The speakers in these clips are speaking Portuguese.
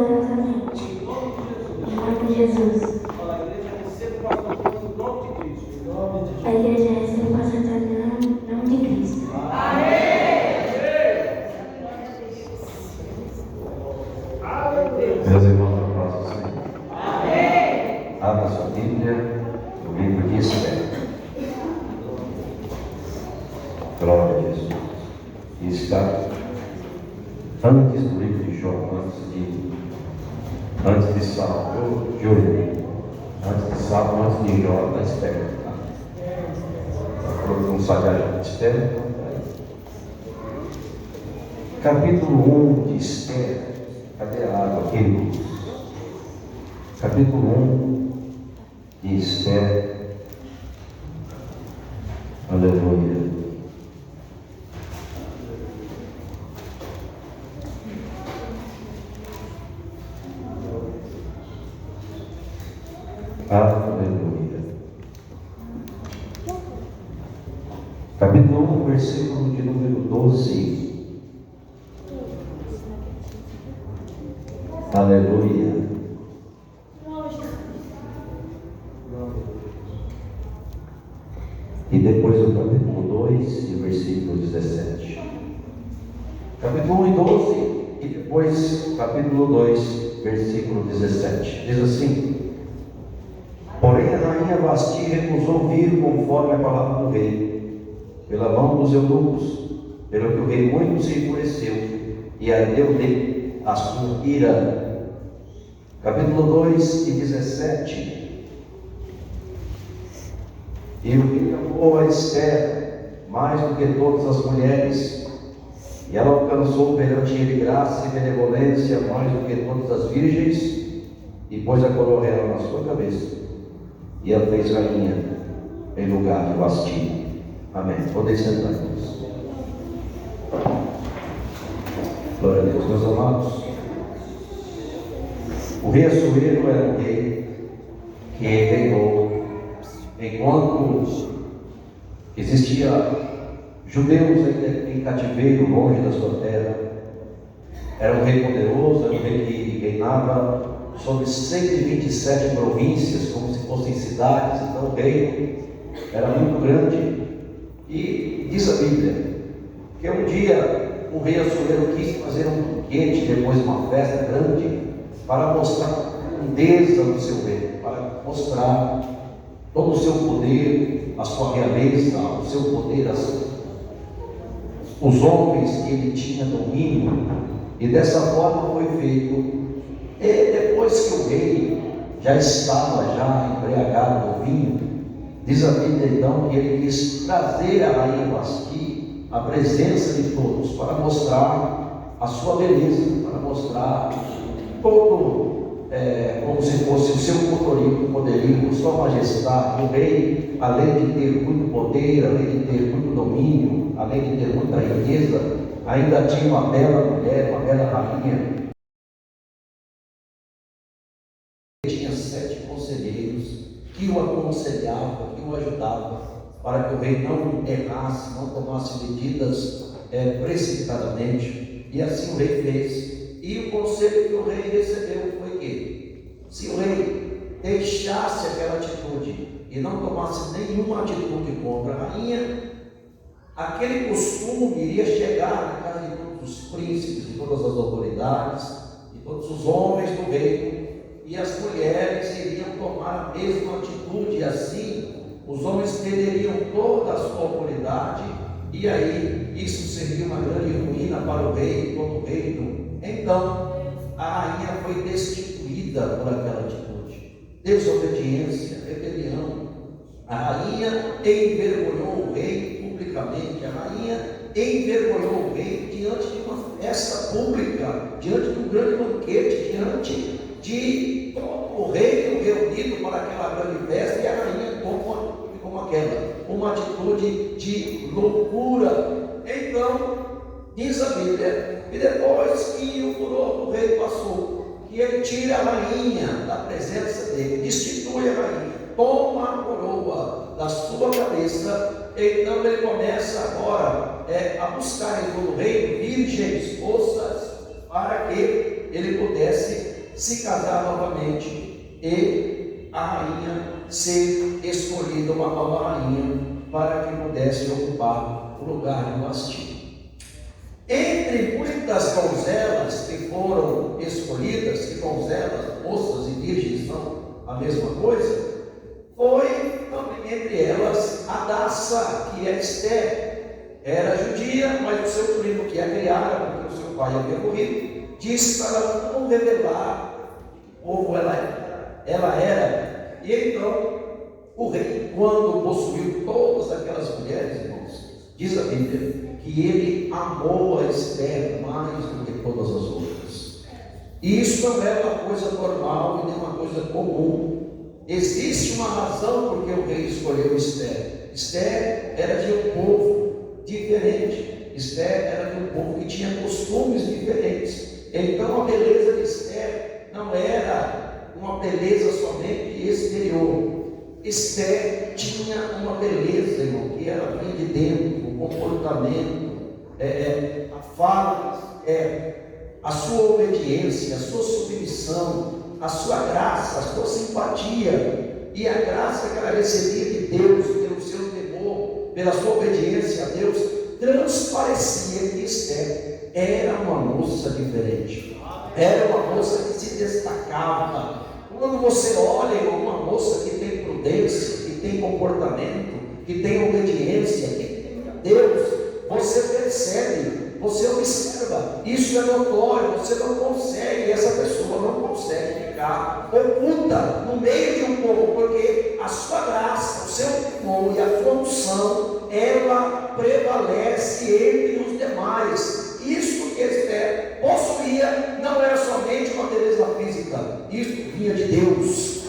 poderosamente. Em nome de Jesus. A igreja recebe o passatempo em nome de Cristo. Meus irmãos, a paz do Senhor. Abra sua Bíblia no livro de Esther. Glória a Jesus. E está antes do livro de Jó, antes de Salmo, antes de Salmo, antes de Jó, na Esther. Não sabe a Esther? Capítulo 1 de Esther. Cadê a água aqui, irmãos? Capítulo 1 de Esther. Aleluia. Aleluia. Capítulo 1, versículo de número 12. Aleluia. E depois o capítulo 2 e versículo 17. Capítulo 1 e 12 e depois capítulo 2, versículo 17. Diz assim: porém a rainha Vasti recusou vir conforme a palavra do rei, pela mão dos eunucos, pelo que o rei muito se enfureceu e ardeu-lhe a sua ira. Capítulo 2 e 17. E o rei amou a Esther mais do que todas as mulheres, e ela alcançou perante ele graça e benevolência mais do que todas as virgens, e pôs a coroa real na sua cabeça, e a fez rainha em lugar de Vasti. Amém. Podem sentar-nos. Glória a Deus, meus amados. O rei Assuero era um rei que reinou enquanto existia judeus em cativeiro, longe da sua terra. Era um rei poderoso, era um rei que reinava sobre 127 províncias, como se fossem cidades. Então o reino era muito grande. E diz a Bíblia que um dia o rei Assuero quis fazer um banquete, depois uma festa grande, para mostrar a grandeza do seu reino, para mostrar todo o seu poder, a sua realeza, o seu poder, os homens que ele tinha domínio. E dessa forma foi feito. E depois que o rei já estava embriagado no vinho, diz a Bíblia então que ele quis trazer a rainha Vasti à presença de todos, para mostrar a sua beleza, para mostrar todo, como se fosse o seu poderio, sua majestade. O rei, além de ter muito poder, além de ter muito domínio, além de ter muita riqueza, ainda tinha uma bela mulher, uma bela rainha. Tinha 7 conselheiros que o aconselhavam, que o ajudavam, para que o rei não errasse, não tomasse medidas precipitadamente. E assim o rei fez. E o conselho que o rei recebeu foi que, se o rei deixasse aquela atitude e não tomasse nenhuma atitude contra a rainha, aquele costume iria chegar na casa de todos os príncipes, de todas as autoridades, de todos os homens do reino, e as mulheres iriam tomar a mesma atitude, e assim os homens perderiam toda a sua autoridade, e aí isso seria uma grande ruína para o rei e todo o reino. Então a rainha foi destituída por aquela atitude, desobediência, rebelião. A rainha envergonhou o rei publicamente. A rainha envergonhou o rei diante de uma festa pública, diante de um grande banquete, diante de todo o reino reunido para aquela grande festa, e a rainha como aquela, uma atitude de loucura. Então diz a Bíblia, e depois que o furor do rei passou, que ele tira a rainha da presença dele, destitui a rainha, toma a coroa da sua cabeça. Então ele começa agora a buscar em todo o reino virgens, moças, para que ele pudesse se casar novamente e a rainha ser escolhida, uma nova rainha, para que pudesse ocupar o lugar de Vasti. Entre muitas donzelas que foram escolhidas, que donzelas, moças e virgens são a mesma coisa, foi também entre elas Hadassa, que é Esther. Era judia, mas o seu primo que a criara, porque o seu pai havia morrido, disse para ela não revelar o povo ela era. E então o rei, quando possuiu todas aquelas mulheres, irmãos, diz a Bíblia que ele amou a Esther mais do que todas as outras. E isso não é uma coisa normal e nem uma coisa comum. Existe uma razão porque o rei escolheu Esther. Esther era de um povo diferente. Esther era de um povo que tinha costumes diferentes. Então a beleza de Esther não era uma beleza somente exterior. Esther tinha uma beleza, irmão, que era vinha de dentro, o comportamento, a fala, a sua obediência, a sua submissão, a sua graça, a sua simpatia e a graça que ela recebia de Deus, pelo seu temor, pela sua obediência a Deus, transparecia que Esther era uma moça diferente, era uma moça que se destacava. Quando você olha uma moça que tem prudência, que tem comportamento, que tem obediência, que tem Deus, você percebe, você observa, isso é notório, você não consegue, essa pessoa não consegue ficar oculta no meio de um povo, porque a sua graça, o seu temor e a sua unção, ela prevalece entre os demais. Isso que Esther possuía não era somente uma beleza física, isso vinha de Deus.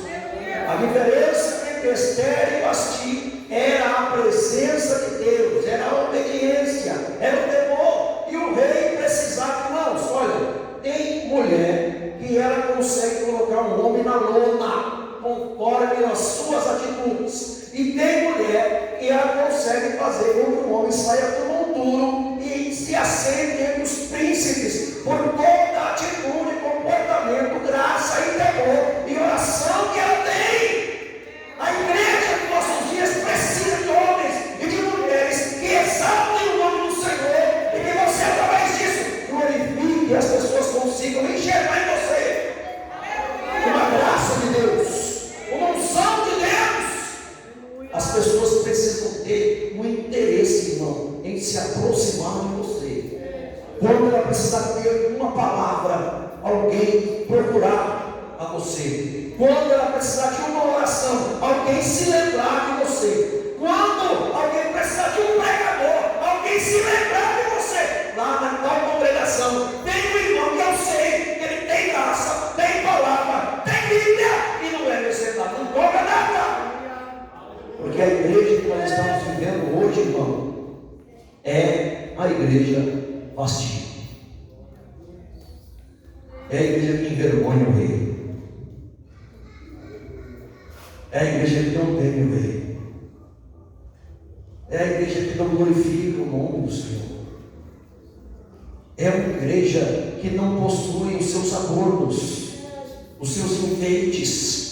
A diferença entre Esther e Vasti era a presença de Deus, era a obediência, era o temor. E o rei precisava, irmãos, olha, tem mulher que ela consegue colocar um homem na lona, conforme as suas atitudes. E tem mulher que ela consegue fazer com que o homem saia do monturo e se assente entre os príncipes, por toda atitude, comportamento, graça e temor e oração que ela tem. A igreja de nossos dias precisa de homens e de mulheres que exaltem o nome do Senhor e que você, através disso, glorifique e as pessoas consigam enxergar em você uma graça de Deus, uma unção de Deus. As pessoas precisam ter um interesse, irmão, em se aproximar de você. Quando ela precisar ter uma palavra, alguém procurar a você. Quando ela precisar de uma oração, alguém se lembrar de você. Quando alguém precisar de um pregador, alguém se lembrar de você. Lá na tal congregação, tem um irmão que eu sei que ele tem graça, tem palavra, tem Bíblia e não é mercenário, não cobra nada. Porque a igreja que nós estamos vivendo hoje, irmão, é a igreja Vasti. É a igreja que envergonha o rei. É a igreja que não teme o rei. É a igreja que não glorifica o nome do Senhor. É uma igreja que não possui os seus adornos, os seus enfeites,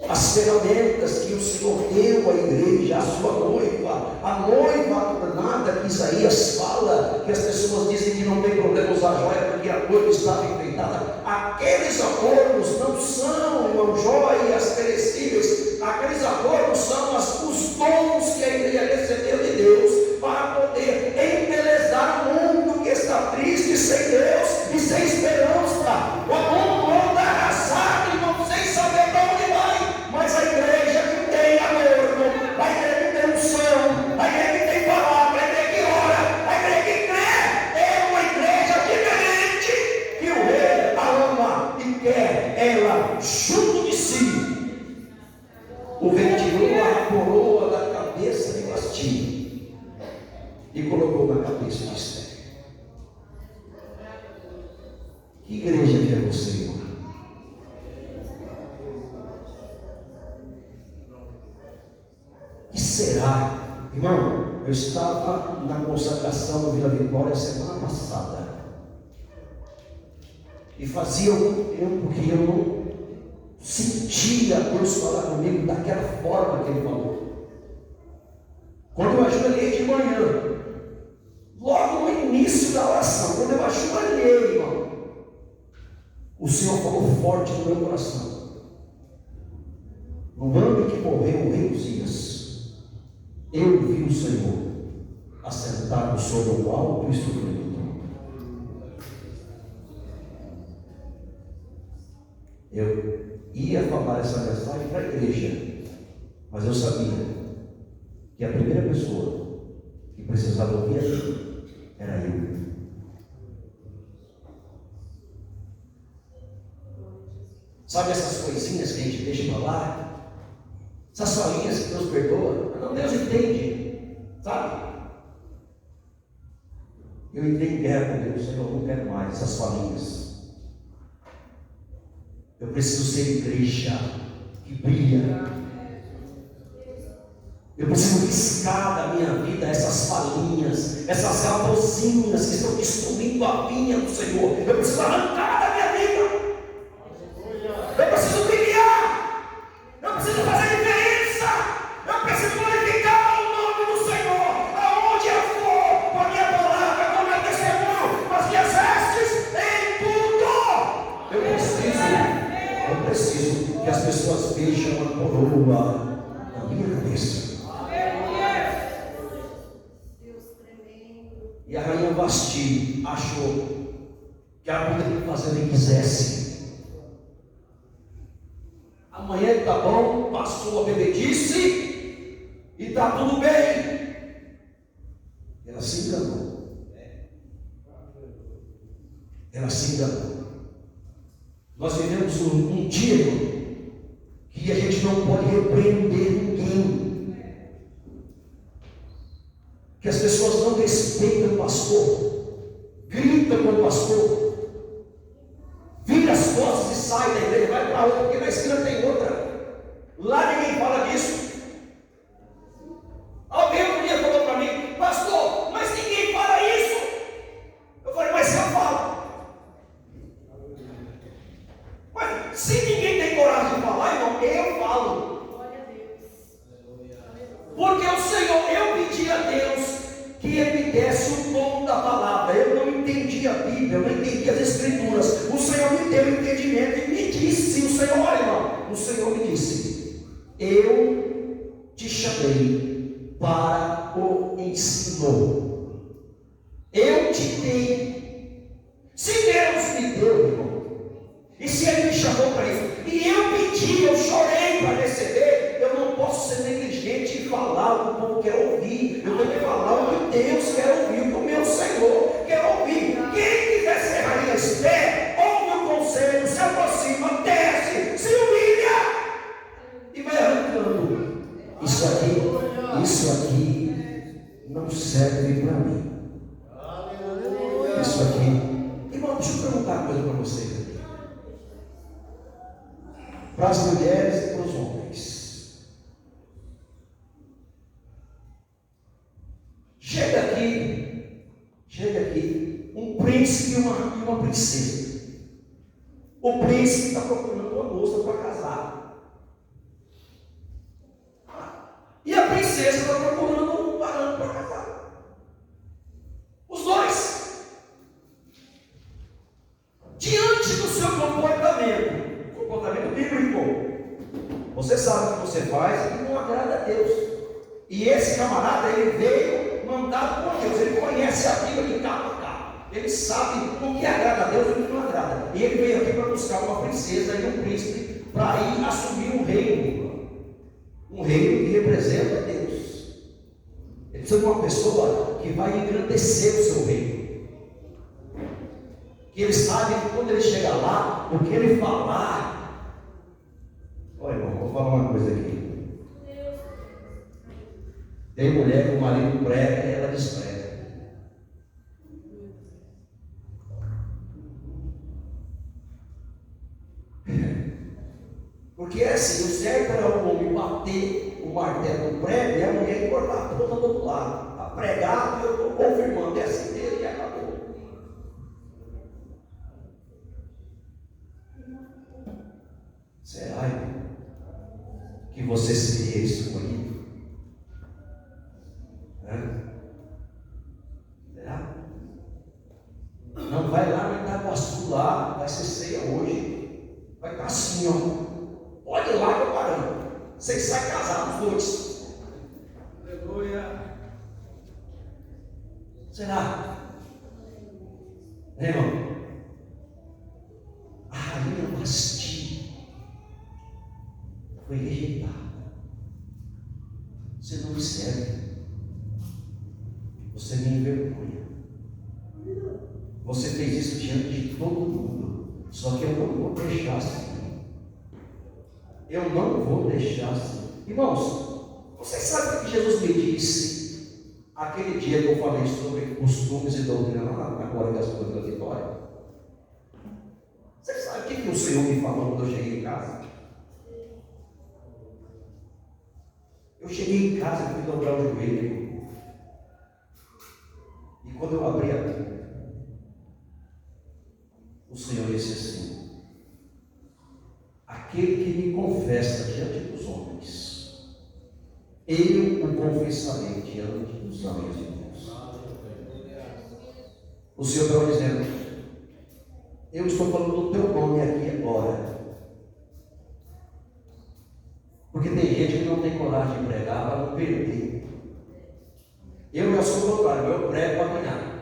as ferramentas que o Senhor deu à igreja, à sua noiva, a noiva adornada que Isaías fala, que as pessoas dizem que não tem problema usar joia porque a noiva estava enfeitada. Aqueles adornos não são, irmão, joias perecíveis, aqueles adornos são os dons que a igreja recebeu de Deus para poder embelezar o mundo que está triste, sem Deus e sem esperança. O mundo anda arrasado, irmão, sem saber para onde vai. Mas a igreja que tem adorno, a igreja que tem unção, a igreja que tem palavra, a igreja que ora, a igreja que crê, é uma igreja diferente, que o rei a ama e quer ela junto de si. O rei tirou a coroa da cabeça de Vasti e colocou na cabeça de Esther. Que igreja que é você, irmão? E será, irmão, eu estava na consagração do Vila Vitória semana passada. E fazia algum tempo que eu não sentia Deus falar comigo daquela forma que Ele falou. Quando eu ajoelhei de manhã, logo no início da oração, quando eu ajoelhei, irmão, o Senhor falou forte no meu coração. No ano em que morreu o rei Uzias, eu vi o Senhor assentado sobre o alto e sublime trono. Eu ia falar essa mensagem para a igreja, mas eu sabia que a primeira pessoa que precisava ouvir aquilo era eu. Sabe essas coisinhas que a gente deixa para lá? Essas falinhas que Deus perdoa? Não, Deus entende, sabe? Eu entrei em guerra com Deus, Senhor, eu não quero mais essas falinhas. Eu preciso ser igreja que brilha. Eu preciso riscar da minha vida essas falinhas, essas raposinhas que estão destruindo a vinha do Senhor. Eu preciso arrancar da minha vida. Eu preciso brilhar. Eu preciso fazer diferença. Eu preciso glorificar o nome do Senhor. Aonde eu for, com a minha palavra, com o meu testemunho, com as minhas vestes, em tudo. Eu preciso que as pessoas vejam a coroa na minha cabeça. E a rainha Vasti achou que ela poderia fazer o que quisesse. Amanhã está bom, passou a bebedice e está tudo bem. Ela se enganou. Ela se enganou. Nós vivemos um dia que a gente não pode repreender ninguém. Que as pessoas não respeitam o pastor, gritam com o pastor, vira as costas e sai da igreja, vai para outra, porque na esquina tem outra. Lá ninguém fala disso. Alguém um dia falou para mim, pastor, mas ninguém fala isso. Eu falei, mas eu falo. Mas se ninguém tem coragem de falar, irmão, eu falo. Porque o Senhor, eu pedi a Deus que Ele me desse o dom da palavra. Eu não entendi a Bíblia, eu não entendi as Escrituras. O Senhor me deu entendimento e me disse, o Senhor, olha irmão, o Senhor me disse, eu te chamei para o ensino. Eu te dei. Se Deus me deu, irmão, e se Ele me chamou para isso, e eu pedi, eu chorei para receber, eu não posso ser negligente e falar o que o povo quer ouvir. Eu tenho que falar o que Deus quer ouvir, o que o meu Senhor quer ouvir. Quem quiser ser rainha Esther, ouve o conselho, se aproxima, desce, se humilha e vai arrancando. Isso aqui não serve para mim. Isso aqui. Irmão, deixa eu perguntar uma coisa para vocês aqui. Para as mulheres e para os homens. Chega aqui um príncipe e uma princesa. O príncipe está procurando uma moça para casar. E a princesa está procurando um varão para casar. Os dois. Diante do seu comportamento bíblico, você sabe o que você faz e não agrada a Deus. E esse camarada, ele veio mandado por Deus, ele conhece a Bíblia de cabo a cabo, ele sabe o que agrada a Deus e o que não agrada. E ele veio aqui para buscar uma princesa e um príncipe para ir assumir um reino que representa Deus. Ele precisa de uma pessoa que vai engrandecer o seu reino, que ele sabe que quando ele chegar lá, o que ele falar. Olha, irmão, vou falar uma coisa aqui. Tem mulher que o marido prega e ela despreza. Porque é assim, o certo era o homem bater o martelo no prego e a mulher cortar a ponta do outro lado. A pregar, eu estou confirmando, é assim mesmo e acabou. Será, irmão, que você seria escolhido? Será? Não vai lá no Itaguaçu, lá, vai ser ceia hoje. Vai estar assim, ó. Pode ir lá, meu parâmetro. Vocês saem casados, os dois. Aleluia. Será? Irmão? A rainha Vasti foi rejeitada. Você não me serve. Você me envergonha. Você fez isso diante de todo mundo. Só que eu não vou deixar assim. Eu não vou deixar assim. Irmãos, vocês sabem o que Jesus me disse aquele dia que eu falei sobre costumes e doutrina lá na congregação da Vitória? Vocês sabem o que o Senhor me falou quando eu cheguei em casa? Eu cheguei em casa e fui dobrar o joelho. E quando eu abri a Bíblia, o Senhor disse assim: aquele que me confessa diante dos homens, eu o confessarei diante dos anjos de Deus. O Senhor está dizendo: eu estou falando do teu nome aqui agora. Porque tem gente que não tem coragem de pregar para não perder. Eu já sou o contrário, eu prego para ganhar.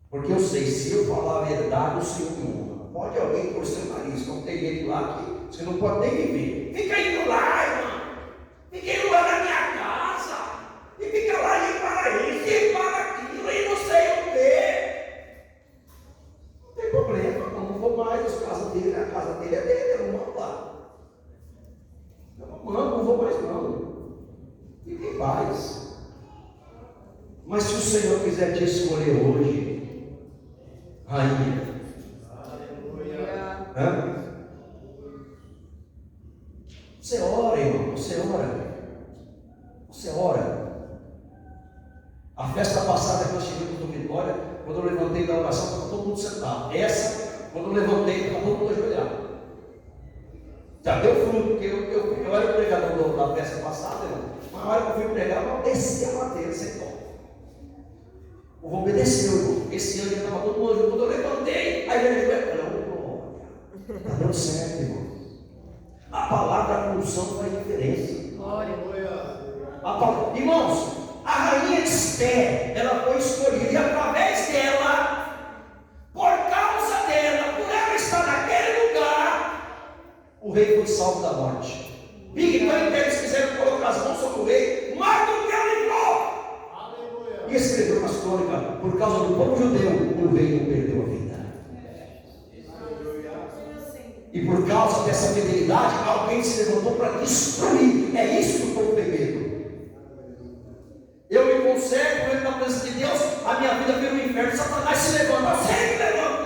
Porque eu sei, se eu falar a verdade, o Senhor me honra. Pode alguém torcer o nariz, não tem gente lá que você não pode nem viver. Fica indo lá, irmão. Fica indo lá na minha casa. E fica lá e para isso, e para aquilo, e não sei o quê. Não tem problema, não vou mais. A casa dele é dele, eu não vou lá. Eu não vou mais não. Fique em paz. Mas se o Senhor quiser te escolher hoje, rainha, você ora, irmão, você ora. A festa passada que nós tivemos no Vitória, quando eu levantei da oração, estava todo mundo sentado. Essa, quando eu levantei, estava todo mundo ajoelhado. Já deu fruto, porque eu era o pregador da festa passada, irmão. Mas na hora que eu fui pregar, eu desci a madeira, sem dó. O povo obedeceu, irmão. Esse ano já estava todo mundo junto. Quando eu levantei, aí ele falou: está dando certo, irmão. A palavra, a função faz diferença. Glória. Irmãos, a rainha Esther, ela foi escolhida, e através dela, por causa dela, por ela estar naquele lugar, o rei foi salvo da morte. E quando eles quiseram colocar as mãos sobre o rei, Mardoqueu livrou. E escreveu nas crônicas: por causa do povo judeu, o rei não perdeu a vida. E por causa dessa fidelidade, alguém se levantou para destruir. É isso que o povo tem medo. Eu me consegro dentro da presença de Deus, a minha vida vira um inferno. Satanás se levanta, eu sei que levanta.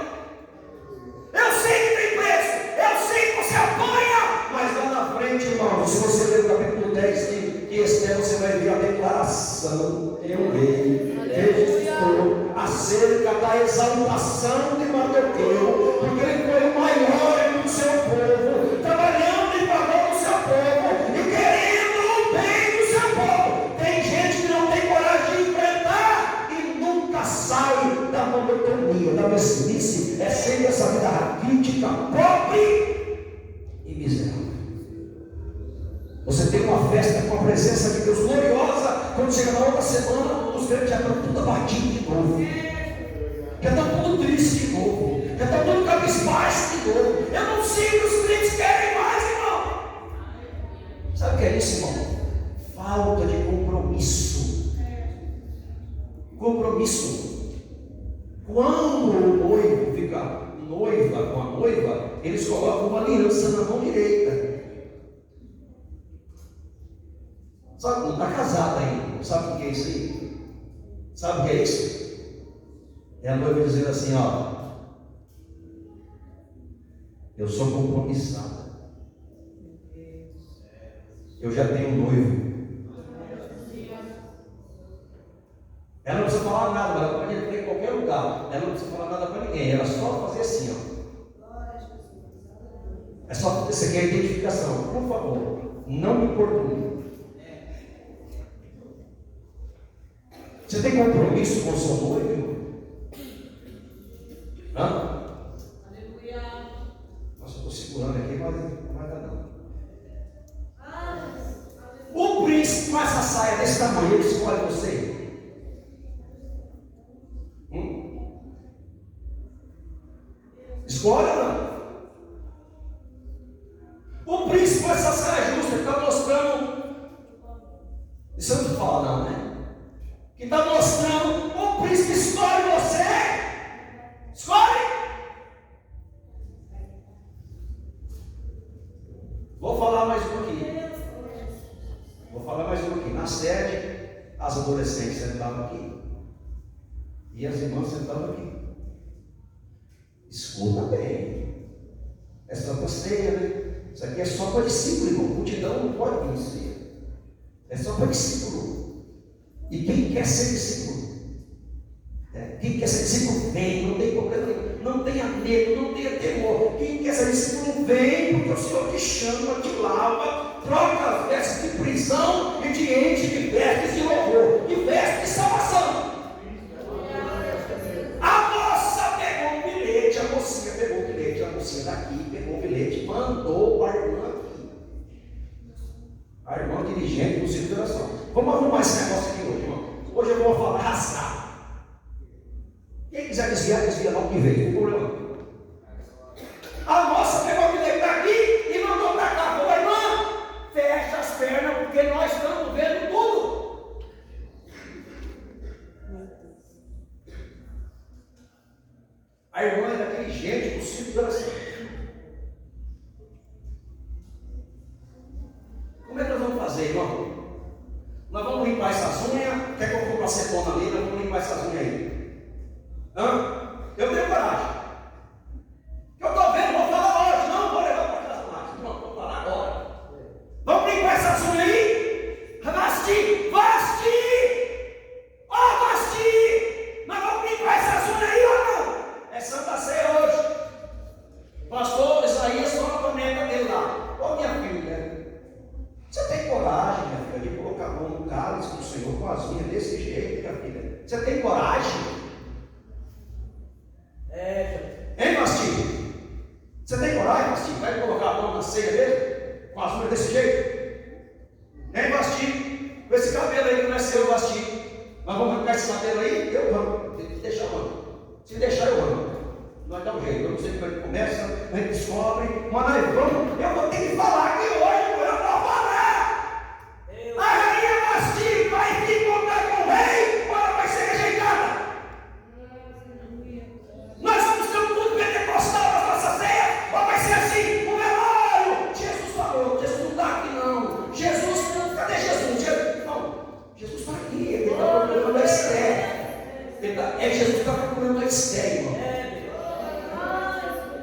Eu sei que tem preço, eu sei que você apanha. Mas lá na frente, irmão, se você ler o capítulo 10 que Esther, você vai ver a declaração: eu rei, registrou acerca da exaltação de Mardoqueu, porque ele foi o maior do seu povo, trabalhando em favor do seu povo e querendo o bem do seu povo. Tem gente que não tem coragem de enfrentar e nunca sai da monotonia, da mesmice, é sempre essa vida raquítica, pobre e miserável. Você tem uma festa com a presença de Deus gloriosa, quando chega na outra semana, os crentes já estão tudo abatidos de novo, já estão tudo triste de novo, já estão tudo cabisbaixo de novo. Eu não sei o que os crentes querem mais, irmão. Sabe o que é isso, irmão? Falta de compromisso. Compromisso. Quando o noivo fica noiva com a noiva, eles colocam uma aliança na mão direita. Sabe, não está casado ainda, não sabe o que é isso aí? Sabe o que é isso? É a noiva dizendo assim: ó, eu sou compromissada, eu já tenho um noivo. Ela não precisa falar nada, ela pode entrar em qualquer lugar, ela não precisa falar nada para ninguém, ela só fazer assim, ó. É só você quer identificação. Por favor, não me importune. Você tem compromisso com o seu noivo? Hã? Aleluia. Nossa, eu estou segurando aqui, mas não vai dar não. O príncipe com essa saia desse tamanho, ele escolhe você? Escolhe ou não? O príncipe com essa saia justa está mostrando. Isso não fala não, né? Que está mostrando, o príncipe escolhe você. Escolhe. Vou falar mais um aqui. Na sede, as adolescentes sentavam aqui. E as irmãs sentavam aqui. Escuta bem. É Santa Ceia, né? Isso aqui é só para discípulo, irmão. Multidão não pode vencer. É só para discípulo. E quem quer ser discípulo? Quem quer ser discípulo, vem. Não tem problema nenhum. Não tenha medo, não tenha temor. Quem quer ser discípulo, vem. Porque o Senhor te chama, te lava. Troca as vestes de prisão e de enche de vestes de louvor. De vestes de salvação. A mocinha pegou o bilhete, a mocinha daqui pegou o bilhete, mandou a irmã aqui. A irmã dirigente do círculo de oração. Vamos arrumar esse negócio aqui hoje, irmão. Hoje eu vou falar rasgar. Quem quiser desviar, desvia não que veio, não tem problema. A moça pegou o bilhete daqui e mandou para cá. Falou, irmã, fecha as pernas porque nós estamos vendo tudo. A irmã é daquele jeito do círculo de oração. Como é que nós vamos fazer, irmão? Nós vamos limpar essas unhas. Quer que eu compre acetona ali? Nós vamos limpar essas unhas aí. Eu tenho coragem. Que eu estou vendo, vou falar hoje. Não vou levar para casa mais. Não, vou falar agora. Vamos limpar essas unhas aí? Vasti! Nós vamos limpar essas unhas aí ou não? É Santa Ceia hoje. Pastor Isaías fala para a neta dele lá. Ô minha filha, você tem coragem, minha filha, de colocar a mão no cálice do Senhor com as unhas desse jeito, minha filha? Você tem coragem? Hein, Mastinho? Você tem coragem, Mastinho? Vai colocar a mão na ceia dele? Com as unhas desse jeito? Hein, Mastinho? Com esse cabelo aí que não é seu, Mastinho. Nós vamos arrancar esse cabelo aí? Eu vou. Tem que deixar o ano. Se deixar, eu amo. Nós dá um jeito. Eu não sei como é que começa, a gente descobre, mas nós vamos. Eu vou ter que falar aqui hoje, eu vou falar. A rainha Vasti vai vir contar com o rei, ou ela vai ser rejeitada? Nós vamos ter um culto pentecostal na nossa ceia, ou vai ser assim, um velório? Jesus falou, Jesus não está aqui não. Jesus, cadê Jesus? Não, Jesus está aqui, ele está procurando a Esther. Jesus está procurando a Esther, irmão.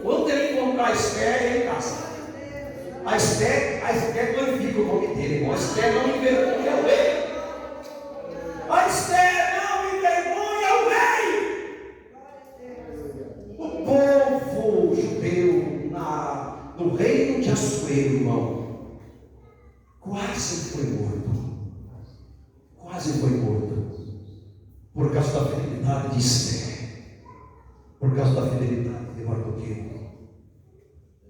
Quando ele encontrar a Esther, ele casa. A Esther glorifica o nome dele, irmão. A Esther não envergonha o rei. A Esther não envergonha o rei. O povo judeu no reino de Assuero, irmão, quase foi morto. Por causa da fidelidade de Esther. Por causa da fidelidade de Mardoqueu.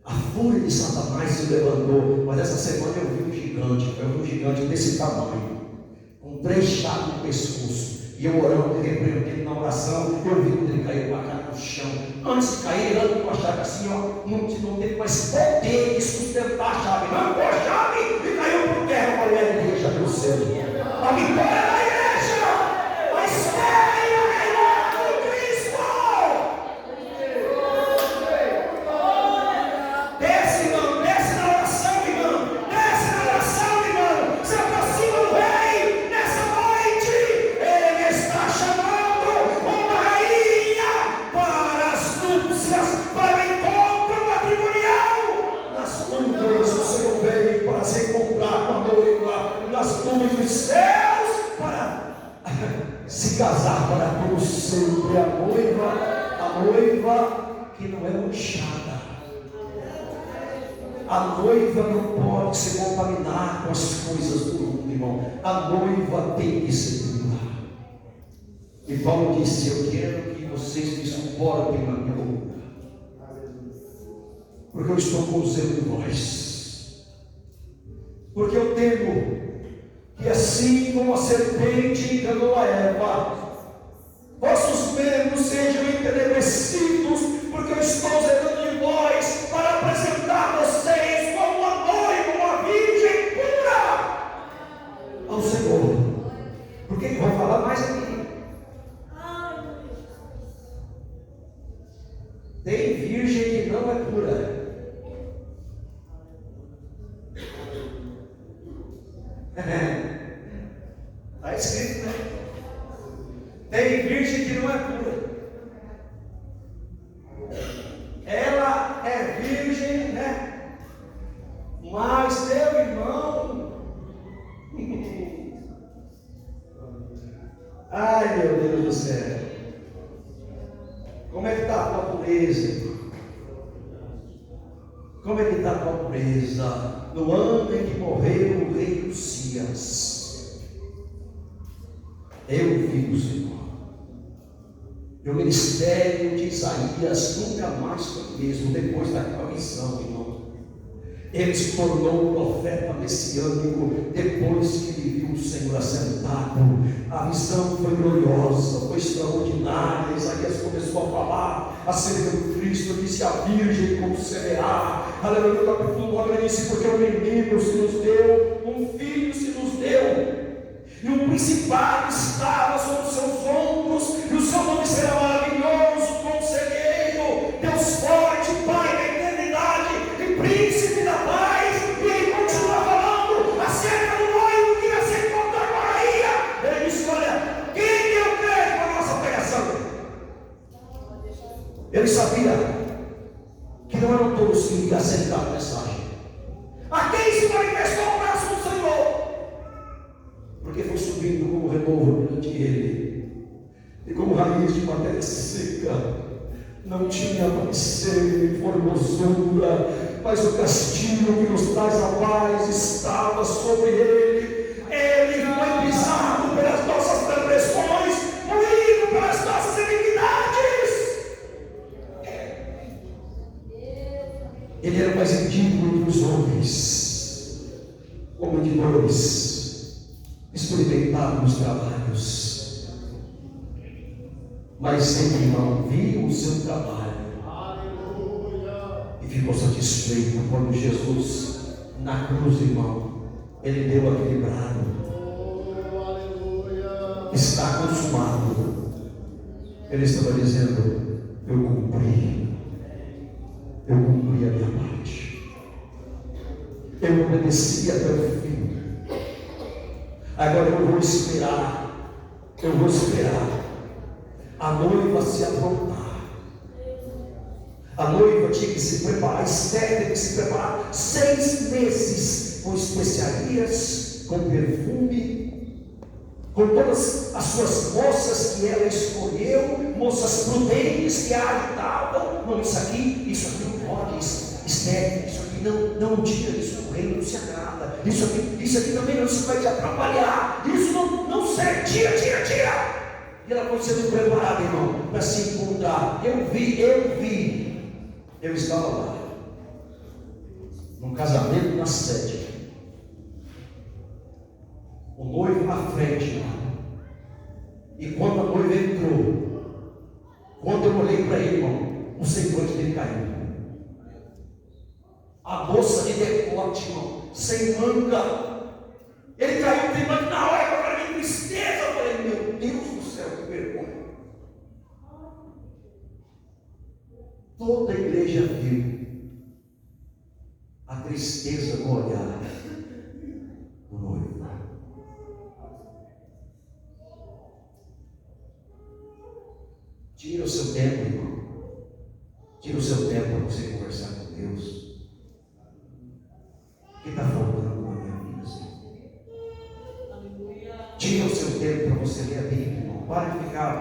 A fúria de Satanás se levantou. Mas essa semana eu vi um gigante desse tamanho, com 3 chaves no pescoço. E eu orando, repreendendo na oração, eu vi quando ele caiu com a cara no chão. Antes de cair, ele andou com a chave assim, ó, não teve mais poder de sustentar a chave. Arrancou a chave e caiu por terra. Olha a igreja do céu. A vitória da igreja. A Esther e o reinado do Cristo. Desce, irmão, desce na oração, irmão. Desce na oração, irmão. Se aproxima do rei nessa noite. Ele está chamando uma rainha para as núpcias, para o encontro matrimonial. Nas nuvens o Senhor veio para se encontrar com a noiva. Nas nuvens dos céus para se casar para todo sempre. A noiva que não é manchada. A noiva não pode se contaminar com as coisas do mundo, irmão. A noiva tem que ser pura. E Paulo disse: eu quero que vocês me suportem na minha loucura, porque eu estou com zelo em vós. Porque eu temo que assim como a serpente enganou a Eva, vossos membros sejam entenebrecidos, porque eu estou zelando em vós para apresentar vocês como uma noiva, uma virgem pura ao Senhor. Porque ele vai falar mais aqui. Tem virgem que não é pura. Está escrito, né? Tem virgem que não é pura. Ela é virgem, né? Mas meu irmão, ai meu Deus do céu, como é que está a tua pureza? Como é que está a tua pureza? No ano em que morreu o rei Uzias, eu vi o Senhor. E o ministério de Isaías nunca mais foi o mesmo depois daquela missão, irmão. Ele se tornou um profeta messiânico depois que ele viu o Senhor assentado. A visão foi gloriosa, foi extraordinária. Isaías começou a falar acerca do Cristo, disse: a virgem conceberá. Aleluia, capítulo 9, ele disse: porque um menino se nos deu, um filho se nos deu, e o principado estava sobre os seus ombros, e o seu nome será maravilhoso, conselheiro, Deus forte, Pai da eternidade, e príncipe da paz. E ele continua falando acerca do noivo que ia se encontrar com a rainha. Ele disse: olha, quem eu creio com a nossa pregação? Ele sabia que não eram todos que iam aceitar a mensagem. A quem se manifestou o braço do Senhor? Porque foi subindo como renovo perante ele, e como raiz de matéria seca, não tinha parecer e formosura, mas o castigo que nos traz a paz estava sobre ele. Ele foi pisado pelas nossas transgressões, moído pelas nossas iniquidades. Ele era mais indigno entre os homens, homem de dores, experimentado nos trabalhos, mas ele não viu o seu trabalho e ficou satisfeito quando Jesus, na cruz, irmão, ele deu aquele brado: está consumado. Ele estava dizendo: eu cumpri a minha parte, eu obedeci até o fim. Agora eu vou esperar a noiva se aprontar. A noiva tinha que se preparar, Esther teve que se preparar 6 meses com especiarias, com perfume, com todas as suas moças que ela escolheu, moças prudentes que a ajudavam. Não, isso aqui não pode, Esther, isso aqui não tira, isso o reino não se agrada, isso aqui também não se vai te atrapalhar, isso não serve, tira. E ela foi sendo preparada, irmão, para se encontrar. Eu vi, eu estava lá, num casamento na sede, o noivo na frente lá, e quando a noiva entrou, quando eu olhei para ele, irmão, o semblante dele caiu. A moça de decote, irmão, sem manga, ele caiu tremendo. Na hora que eu falei, tristeza, eu falei: meu Deus do céu, que vergonha. Toda a igreja viu a tristeza no olhar do noivo. Tira o seu tempo, irmão. Tira o seu tempo para você conversar com Deus. O que está faltando na minha vida, Senhor? Tira o seu tempo para você ler a Bíblia, irmão. Para de ficar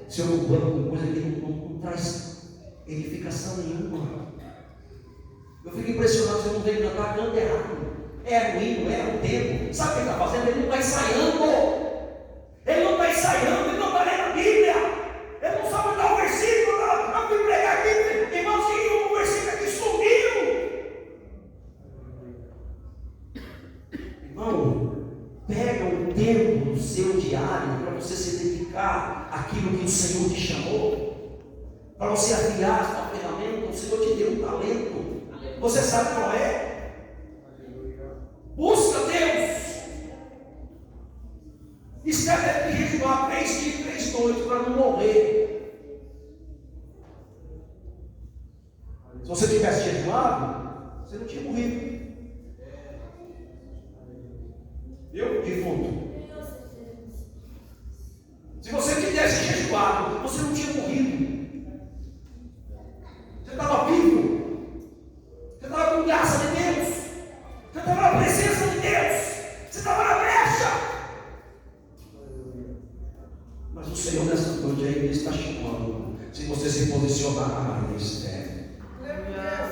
se ocupando com coisa que não traz edificação nenhuma. Eu fico impressionado, você não vem cantar, canta errado. É ruim, não é o tempo. Sabe o que ele está fazendo? Ele não está ensaiando. Ele não está ensaiando, ele não está lendo a Bíblia. Ele não sabe dar o versículo. Eu fui pregar aqui, irmãozinho, o versículo aqui sumiu. Irmão, pega um tempo no seu diário para você se dedicar àquilo que o Senhor te chamou, para você afiar a sua ferramenta. O Senhor te deu um talento. Você sabe qual é? Busca Deus. Espera de jejuar 3 dias e 3 noites para não morrer. Se você tivesse jejuado, você não tinha morrido. Eu, defunto. Se você tivesse jejuado, você não tinha morrido. Você estava vivo. Você estava com graça de Deus. Você estava na presença de Deus. Você estava na brecha. Mas o Senhor nessa noite ainda está chamando. Se você se posicionar na Esther,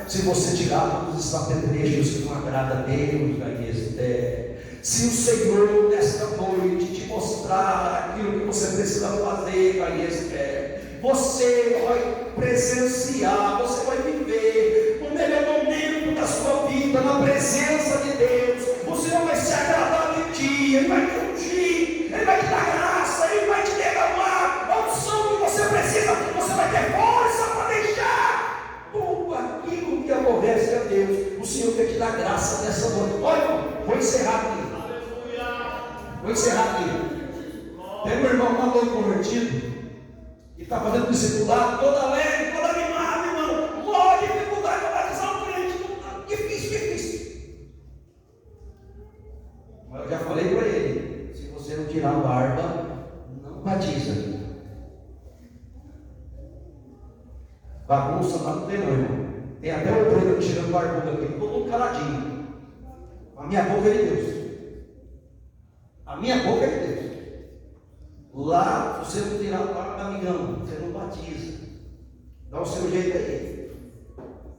se você tirar todos esses apetrechos que não agrada a Deus, aí Esther, se o Senhor nesta noite te mostrar aquilo que você precisa fazer, aí Esther, você vai presenciar, você vai viver o melhor momento da sua vida na presença de Deus. O Senhor vai se agradar de ti, Ele vai te ungir, Ele vai te dar graça, Ele vai te derramar a unção que você precisa. Você vai ter força para deixar tudo aquilo que aborrece a Deus. O Senhor quer te dar graça nessa noite. Olha, vou encerrar aqui. Vou encerrar aqui. Tem um irmão maluco convertido e está fazendo discipulado, todo alegre, todo animado, irmão. Mó dificuldade para batizar um crente. Difícil. Mas eu já falei para ele: se você não tirar a barba, não batiza. Bagunça lá não tem, não, irmão. Tem até o preto tirando barbudo aqui, todo caladinho. A minha boca é de Deus. A minha boca é de Deus. Lá, se você não tirar a barba, amigão, você não batiza. Dá o seu jeito aí.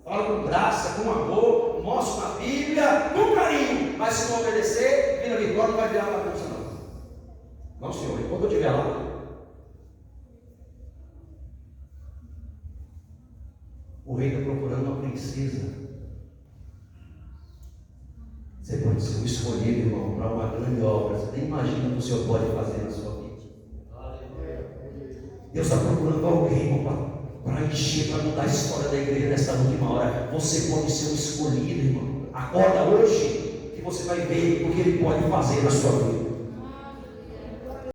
Fala com graça, com amor, mostra na Bíblia, com carinho. Mas se não obedecer, vira de fora, não vai virar bagunça, não. Não, Senhor, enquanto eu estiver lá. O rei está procurando uma princesa. Você pode ser um escolhido, irmão, para uma grande obra. Você nem imagina o que o Senhor pode fazer na sua vida. Deus está procurando alguém, irmão, para encher, para mudar a história da igreja nesta última hora. Você pode ser um escolhido, irmão. Acorda hoje que você vai ver o que Ele pode fazer na sua vida.